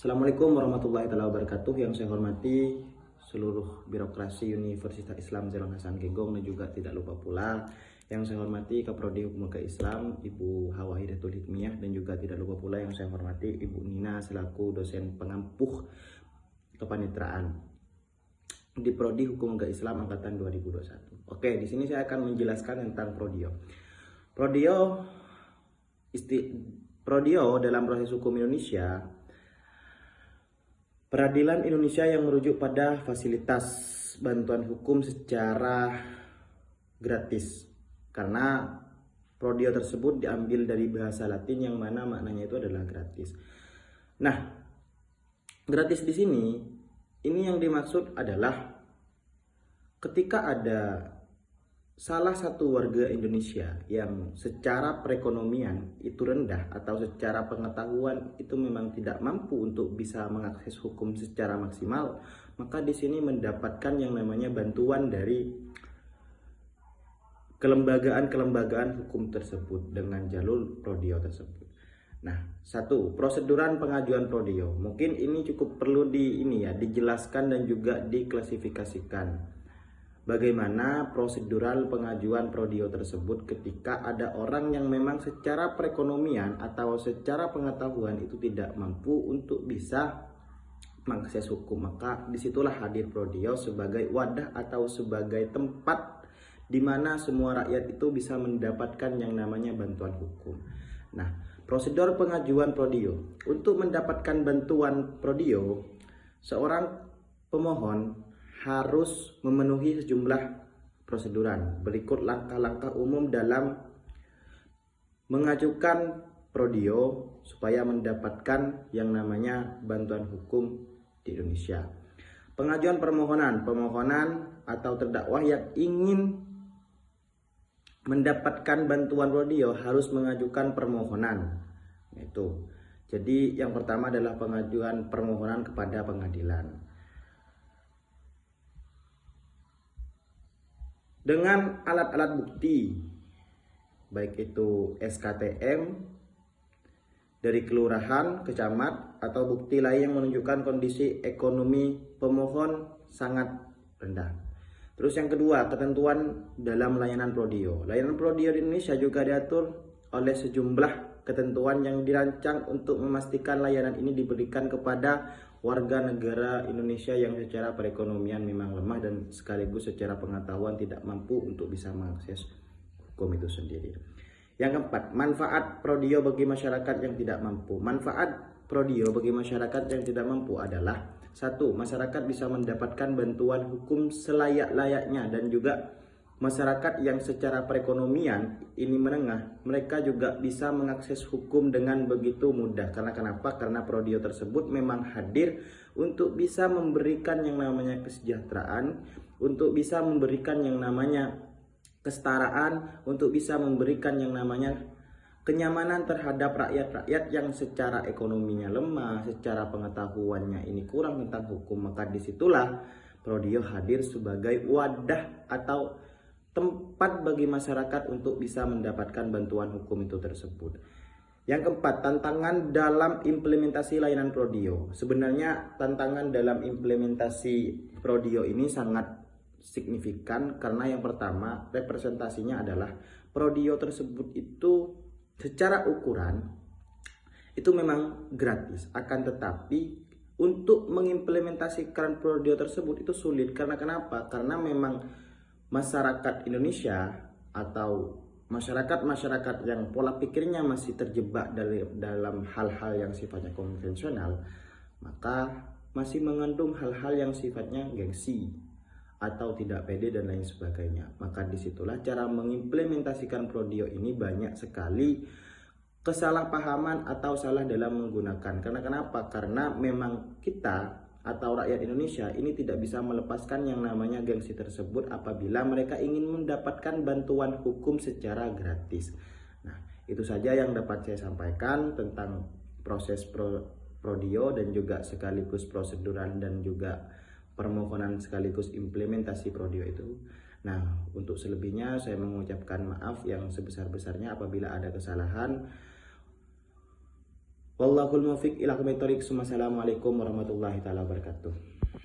Assalamualaikum warahmatullahi wabarakatuh. Yang saya hormati seluruh birokrasi Universitas Islam Zainul Hasan Genggong dan juga tidak lupa pula yang saya hormati Kaprodi Hukum Islam Ibu Hawa Hidayatul Hikmiyah, dan juga tidak lupa pula yang saya hormati Ibu Nina selaku dosen pengampuh kepaniteraan di Prodi Hukum Islam angkatan 2021. Oke, di sini saya akan menjelaskan tentang Prodio. Prodio dalam proses hukum Indonesia, peradilan Indonesia yang merujuk pada fasilitas bantuan hukum secara gratis, karena Prodio tersebut diambil dari bahasa Latin yang mana maknanya itu adalah gratis. Nah, gratis di sini ini yang dimaksud adalah ketika ada salah satu warga Indonesia yang secara perekonomian itu rendah atau secara pengetahuan itu memang tidak mampu untuk bisa mengakses hukum secara maksimal, maka di sini mendapatkan yang namanya bantuan dari kelembagaan hukum tersebut dengan jalur Prodio tersebut. Nah, satu, proseduran pengajuan Prodio. Mungkin ini cukup perlu dijelaskan dan juga diklasifikasikan. Bagaimana prosedural pengajuan Prodio tersebut ketika ada orang yang memang secara perekonomian atau secara pengetahuan itu tidak mampu untuk bisa mengakses hukum. Maka disitulah hadir Prodio sebagai wadah atau sebagai tempat di mana semua rakyat itu bisa mendapatkan yang namanya bantuan hukum. Nah, prosedur pengajuan Prodio. Untuk mendapatkan bantuan Prodio, seorang pemohon harus memenuhi sejumlah proseduran. Berikut langkah-langkah umum dalam mengajukan Prodio supaya mendapatkan yang namanya bantuan hukum di Indonesia. Pengajuan pemohonan atau terdakwa yang ingin mendapatkan bantuan Prodio harus mengajukan permohonan. Itu. Jadi yang pertama adalah pengajuan permohonan kepada pengadilan. Dengan alat-alat bukti, baik itu SKTM dari kelurahan, kecamat, atau bukti lain yang menunjukkan kondisi ekonomi pemohon sangat rendah. Terus yang kedua, ketentuan dalam layanan Prodio. Layanan Prodio di Indonesia juga diatur oleh sejumlah ketentuan yang dirancang untuk memastikan layanan ini diberikan kepada warga negara Indonesia yang secara perekonomian memang lemah dan sekaligus secara pengetahuan tidak mampu untuk bisa mengakses hukum itu sendiri. Yang keempat, manfaat Prodio bagi masyarakat yang tidak mampu. Manfaat Prodio bagi masyarakat yang tidak mampu adalah satu, masyarakat bisa mendapatkan bantuan hukum selayak-layaknya, dan juga masyarakat yang secara perekonomian ini menengah, mereka juga bisa mengakses hukum dengan begitu mudah. Karena kenapa? Karena Prodio tersebut memang hadir untuk bisa memberikan yang namanya kesejahteraan, untuk bisa memberikan yang namanya kesetaraan, untuk bisa memberikan yang namanya kenyamanan terhadap rakyat-rakyat yang secara ekonominya lemah, secara pengetahuannya ini kurang tentang hukum. Maka disitulah Prodio hadir sebagai wadah atau tempat bagi masyarakat untuk bisa mendapatkan bantuan hukum itu tersebut. Yang keempat, tantangan dalam implementasi layanan Prodio. Sebenarnya tantangan dalam implementasi Prodio ini sangat signifikan, karena yang pertama, representasinya adalah Prodio tersebut itu secara ukuran itu memang gratis, akan tetapi untuk mengimplementasikan Prodio tersebut itu sulit. Karena kenapa? Karena memang masyarakat Indonesia atau masyarakat yang pola pikirnya masih terjebak dalam hal-hal yang sifatnya konvensional, maka masih mengandung hal-hal yang sifatnya gengsi atau tidak pede dan lain sebagainya. Maka disitulah cara mengimplementasikan Prodio ini banyak sekali kesalahpahaman atau salah dalam menggunakan. Karena kenapa? Karena memang kita atau rakyat Indonesia ini tidak bisa melepaskan yang namanya gengsi tersebut apabila mereka ingin mendapatkan bantuan hukum secara gratis. Nah, itu saja yang dapat saya sampaikan tentang proses Prodio dan juga sekaligus prosedural dan juga permohonan sekaligus implementasi Prodio itu. Nah, untuk selebihnya saya mengucapkan maaf yang sebesar-besarnya apabila ada kesalahan. Wallahul muwaffiq ila aqwamit thoriq. Wassalamualaikum warahmatullahi taala wabarakatuh.